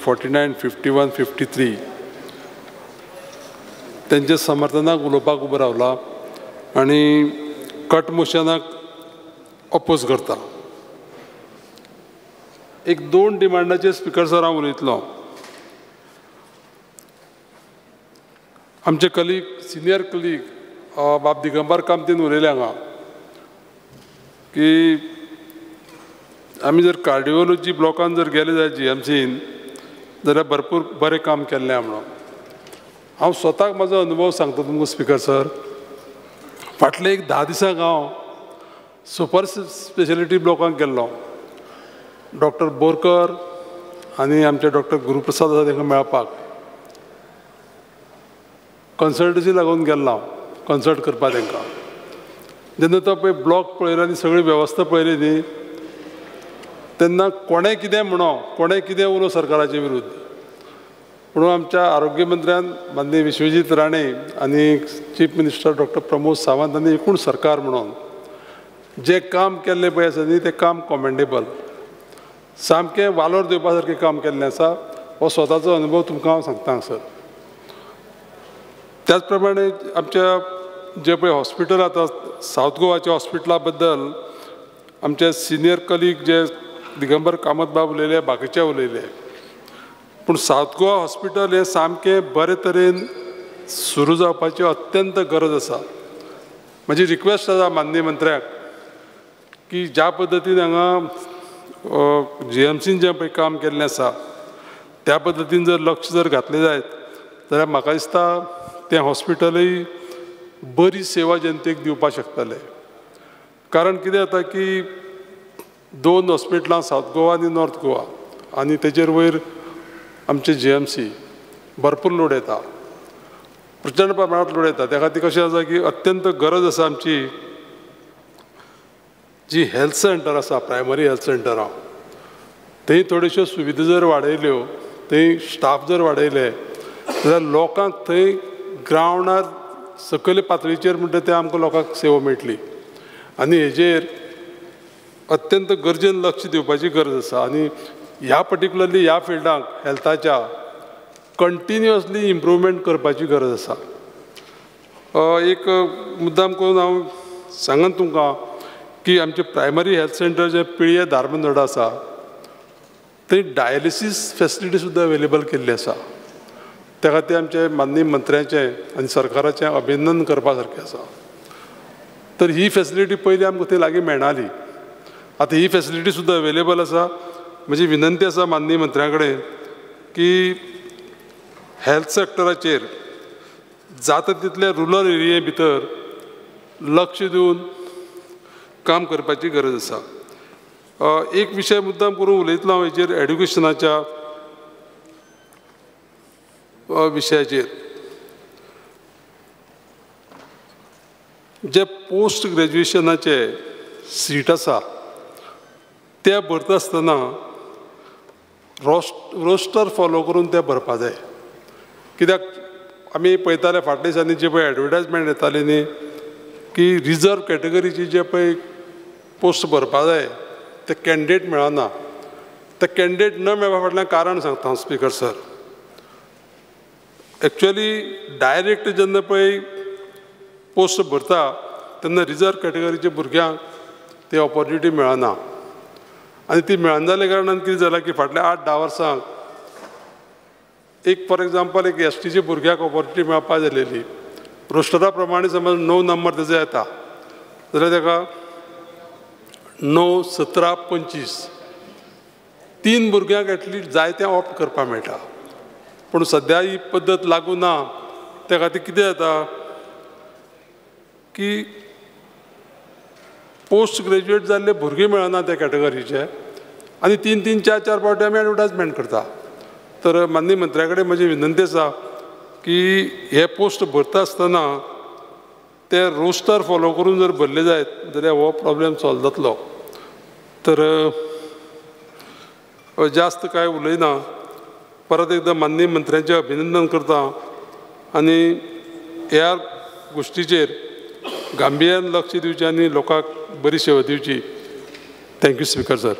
49, 51, 53 त्यांच्या समर्थनाक उलोवपाक उबो रावला आनी कट मोशनाक अपोज करता. एक 2 डिमांडाचेर स्पीकर सर हांव उलयतलों. आमचे कलीग सिनियर कलीग बाब दिगंबर कामतीन उलयले हांगा की आमी जर कार्डिओलॉजी ब्लॉकान जर गेले जाल्यार GMCन जाल्यार भरपूर बरें काम केल्लें म्हणून. हांव स्वताक म्हाजो अनुभव सांगता तुमकां स्पीकर सर. फाटले एक 10 दिसांक हांव सुपर स्पेशलिटी ब्लॉकान गेल्लो. डॉक्टर बोरकर आनी आमचे डॉक्टर गुरुप्रसाद आसा तांकां मेळपाक कन्सल्टन्सी लागून गेल्लो हांव कन्सल्ट करपाक तांकां. जेन्ना तो पळय ब्लॉक पळयलो आनी सगळी वेवस्था पळयली न्ही तेन्ना कोणें कितें म्हणो कोणें कितें उलो सरकाराचे विरुद्ध म्हणून आमच्या आरोग्य मंत्र्यान माननीय विश्वजीत राणे आनी chief minister doctor Pramod Sawant आनी एकूण सरकार म्हणून जें काम केल्लें पळय आसा न्ही तें काम कॉमेंडेबल. सामकें वालोर दिवपा सारकें काम केल्लें आसा. हो स्वताचो अनुभव तुमकां हांव सांगता हांगसर. त्याच प्रमाणे आमच्या जे पळय हॉस्पिटल आतां सावथ गोवाच्या हॉस्पिटला बद्दल आमचे सिनियर कलीग जे दिगंबर कामत बाब उलयले बाकीचे उलयले पूण सावथ गोवा हॉस्पिटल हें सामकें बरे तरेन सुरू जावपाची अत्यंत गरज आसा. म्हजी रिक्वेस्ट आसा माननीय मंत्र्याक की ज्या पद्दतीन हांगा GMCन जें पळय काम केल्लें आसा त्या पद्दतीन जर लक्ष जर घातलें जायत जाल्यार म्हाका दिसता तें हॉस्पिटलूय बरी सेवा जनतेक दिवपाक शकतलें. कारण कितें जाता की 2 हॉस्पिटलां सावथ गोवा आनी नॉर्थ गोवा आनी तेजेर वयर आमचे GMC भरपूर लोड येता प्रचंड प्रमाणांत लोड येता. त्या खातीर कशें आसा की अत्यंत गरज आसा आमची जी हेल्थ सेंटर आसा प्रायमरी हेल्थ सेंटरां थंय थोड्योश्यो सुविधा जर वाडयल्यो थंय स्टाफ जर वाडयले जाल्यार लोकांक थंय ग्रावंडार सकयल पातळीचेर म्हणटा तें आमकां लोकांक सेवा मेळटली आनी हेजेर अत्यंत गरजेन लक्ष दिवपाची गरज आसा. आनी ह्या पर्टिक्युलरली ह्या फिल्डाक हेल्थाच्या कंटिन्युअसली इम्प्रूवमेंट करपाची गरज आसा. एक मुद्दाम करून हांव सांगन तुमकां की आमचे प्रायमरी हेल्थ सेंटर जे पिळये धारबांदोडा आसा थंय डायलिसीस फेसिलिटी सुद्दां अवेलेबल केल्ली आसा. त्या खातीर आमचे माननीय मंत्र्याचें आनी सरकाराचें अभिनंदन करपा सारकें आसा. तर ही फेसिलिटी पयलीं आमकां थंय लागीं मेळनाली. आतां ही फेसिलिटी सुद्दां अवेलेबल आसा. म्हजी विनंती आसा माननीय मंत्र्या कडेन की हेल्थ सॅक्टराचेर जाता तितले रुरल एरिये भितर लक्ष दिवन काम करपाची गरज आसा. एक विशय मुद्दाम करून उलयतलो हांव हेजेर एड्युकेशनाच्या विशयाचेर. जे पोस्ट ग्रॅज्युएशनाचे सीट आसा ते भरता आसतना रोस्टर फॉलो करून ते भरपा जाय. कित्याक आमी पळयताले फाटल्या दिसांनी जे पळय एडवर्टायजमेंट येताली न्ही की रिजर्व कॅटेगरीची जे पळय पोस्ट भरपा जाय ते कॅन्डिडेट मेळना. ते कॅन्डिडेट न मेळपा फाटल्यान कारण सांगता हांव स्पीकर सर. एक्चुअली डायरेक्ट जेन्ना पळय पोस्ट भरता तेन्ना रिजर्व कॅटेगरीच्या भुरग्यांक ती ऑपॉर्च्युनिटी मेळना आनी ती मेळना जाल्या कारणान कितें जालां की फाटल्या 8-10 वर्सांक एक फॉर एग्जाम्पल एक STच्या भुरग्याक ऑपॉर्च्युनिटी मेळपा जालेली रोस्टरा प्रमाणे समज 9 नंबर तेजो येता जाल्यार ताका 9, 17, 25 3 भुरग्यांक एटलीस्ट जाय तें ऑप्ट करपाक मेळटा. पूण सद्या ही पद्दत लागू ना. त्या खातीर कितें जाता की पोस्ट ग्रॅज्युएट जाल्ले भुरगे मेळना त्या कॅटेगरीचे आनी 3-3, 4-4 फावटी आमी एडवर्टायजमेंट करता. तर माननीय मंत्र्या कडेन म्हजी विनंती आसा की हे पोस्ट भरता आसतना ते रोस्टर फॉलो करून जर भरले जायत जाल्यार हो प्रॉब्लेम सॉल्व जातलो. तर जास्त कांय उलयना. परत एकदां माननीय मंत्र्याचें अभिनंदन करता आनी ह्या गोश्टीचेर गांभीर्यान लक्ष दिवचें आनी लोकांक बरी सेवा दिवची. Thank you speaker sir.